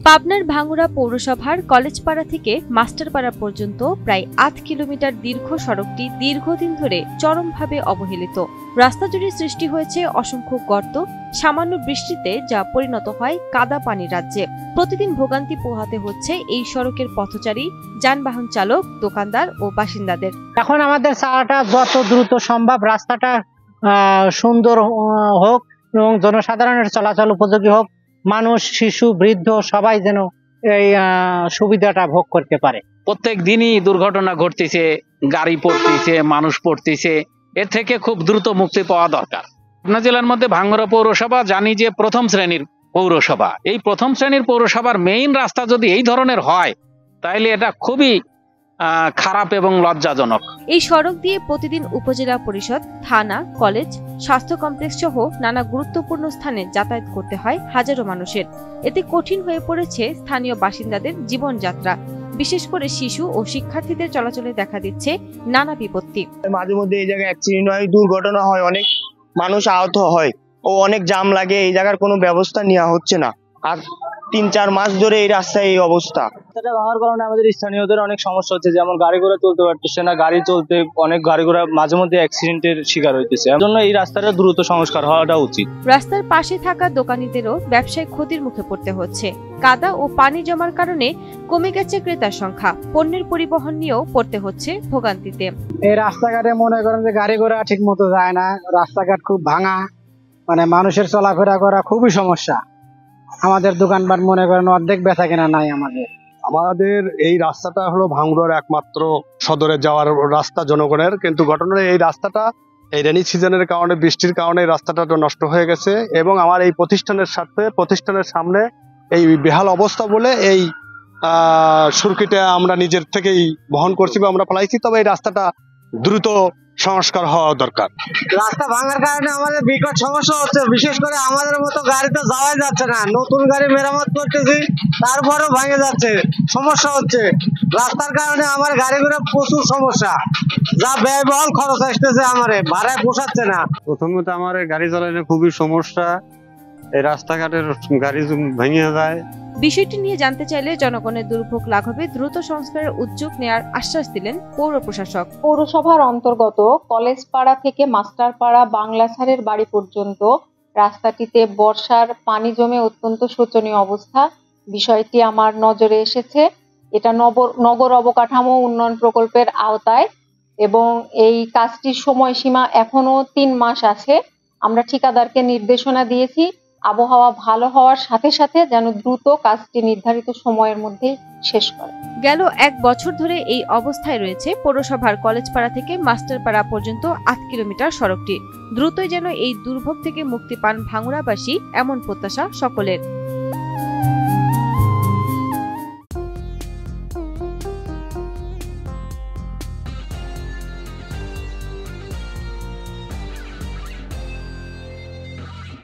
পাবনার ভাঙ্গুড়া পৌরসভার কলেজপাড়া থেকে মাস্টারপাড়া পর্যন্ত প্রায় ৮ কিলোমিটার দীর্ঘ সড়কটি দীর্ঘদিন ধরে চরমভাবে অবহেলিত। রাস্তা জুড়ে সৃষ্টি হয়েছে অসংখ্য গর্ত, সামান্য বৃষ্টিতে যা পরিণত হয় কাদা পানির রাজ্যে। প্রতিদিন ভোগান্তি পোহাতে হচ্ছে এই সড়কের পথচারী, যানবাহন চালক, দোকানদার ও বাসিন্দাদের। এখন আমাদের চাওয়াটা যত দ্রুত সম্ভব রাস্তাটা সুন্দর হোক এবং জনসাধারণের চলাচল উপযোগী হোক, মানুষ, শিশু, বৃদ্ধ সবাই যেন এই সুবিধাটা ভোগ করতে পারে। প্রত্যেক দিনই দুর্ঘটনা ঘটতেছে, গাড়ি পড়তেছে, মানুষ পড়তেছে, এর থেকে খুব দ্রুত মুক্তি পাওয়া দরকার। পাবনা জেলার মধ্যে ভাঙ্গুড়া পৌরসভা জানি যে প্রথম শ্রেণীর পৌরসভা। এই প্রথম শ্রেণীর পৌরসভার মেইন রাস্তা যদি এই ধরনের হয় তাহলে এটা খুবই খারাপ এবং লজ্জাজনক। এই সড়ক দিয়ে প্রতিদিন উপজেলা পরিষদ, থানা, কলেজ, স্বাস্থ্য কমপ্লেক্স সহ নানা গুরুত্বপূর্ণ স্থানে যাতায়াত করতে হয় হাজারো মানুষের। এতে কঠিন হয়ে পড়েছে স্থানীয় বাসিন্দাদের জীবনযাত্রা। বিশেষ করে শিশু ও শিক্ষার্থীদের চলাচলে দেখা দিচ্ছে নানা বিপত্তি। মাঝে মধ্যে এই জায়গায় অ্যাক্সিডেন্ট হয়, দুর্ঘটনা হয়, অনেক মানুষ আহত হয় ও অনেক জাম লাগে। এই জায়গার কোনো ব্যবস্থা নেওয়া হচ্ছে না। আর ৩-৪ মাস ধরে এই রাস্তায় এই অবস্থা। রাস্তাটা ভাঙার কারণে আমাদের স্থানীয়দের অনেক সমস্যা হচ্ছে, যেমন গাড়ি ঘোড়া চলতে পারতেছে না, গাড়ি চলতে অনেক গাড়ি ঘোড়া মাঝে মধ্যে অ্যাক্সিডেন্টের শিকার হইতেছে। এর জন্য এই রাস্তাটা দ্রুত সংস্কার হওয়াটা উচিত। রাস্তার পাশে থাকা দোকানীদেরও ব্যবসায়িক ক্ষতির মুখে পড়তে হচ্ছে। কাদা ও পানি জমার কারণে কমে গেছে ক্রেতার সংখ্যা, পণ্যের পরিবহন নিয়েও পড়তে হচ্ছে ভোগান্তিতে। এই রাস্তাঘাটে মনে করেন যে গাড়ি ঘোড়া ঠিক মতো যায় না, রাস্তাঘাট খুব ভাঙা, মানে মানুষের চলাফেরা করা খুবই সমস্যা। আমাদের দোকানপাট মনে করেন অর্ধেক বেচা কেনা নাই। আমাদের এই রাস্তাটা হলো ভাঙ্গুড়ার একমাত্র সদরে যাওয়ার রাস্তা জনগণের, কিন্তু ঘটনার এই রাস্তাটা এই রেনি সিজনের কারণে, বৃষ্টির কারণে এই রাস্তাটা নষ্ট হয়ে গেছে এবং আমার এই প্রতিষ্ঠানের সাথে প্রতিষ্ঠানের সামনে এই বেহাল অবস্থা বলে এই সুরকিটা আমরা নিজের থেকেই বহন করছি বা আমরা ফেলাইছি। তবে এই রাস্তাটা দ্রুত সংস্কার হওয়া দরকার। রাস্তা ভাঙার কারণে আমাদের বিকট সমস্যা হচ্ছে, বিশেষ করে আমাদের মতো গাড়ি তো যাওয়াই যাচ্ছে না। নতুন গাড়ি মেরামত করতেছি, তারপরেও ভেঙে যাচ্ছে, সমস্যা হচ্ছে। রাস্তার কারণে আমার গাড়ি ঘোড়া প্রচুর সমস্যা, যা ব্যয়বহুল খরচ আসতেছে, আমার ভাড়ায় পোষাচ্ছে না। প্রথমত আমার গাড়ি চালানো খুবই সমস্যা, এই রাস্তাঘাটের গাড়ি ভেঙে যায়। বিষয়টি নিয়ে জানতে চাইলে জনগণের দুর্ভোগ লাঘবে দ্রুত সংস্কারের উদ্যোগ নেওয়ার আশ্বাস দিলেন পৌর প্রশাসক। পৌরসভার অন্তর্গত কলেজপাড়া থেকে মাস্টারপাড়া বাংলাছাড়ের বাড়ি পর্যন্ত রাস্তাটিতে বর্ষার পানি জমে অত্যন্ত শোচনীয় অবস্থা। বিষয়টি আমার নজরে এসেছে। এটা নগর অবকাঠামো উন্নয়ন প্রকল্পের আওতায় এবং এই কাজটির সময়সীমা এখনো ৩ মাস আছে। আমরা ঠিকাদারকে নির্দেশনা দিয়েছি আবহাওয়া ভালো হওয়ার সাথে সাথে যেন দ্রুত কাজটি নির্ধারিত সময়ের মধ্যে শেষ করে। গেল ১ বছর ধরে এই অবস্থায় রয়েছে পৌরসভার কলেজপাড়া থেকে মাস্টারপাড়া পর্যন্ত ৮ কিলোমিটার সড়কটি। দ্রুতই যেন এই দুর্ভোগ থেকে মুক্তি পান ভাঙ্গুড়াবাসী, এমন প্রত্যাশা সকলের।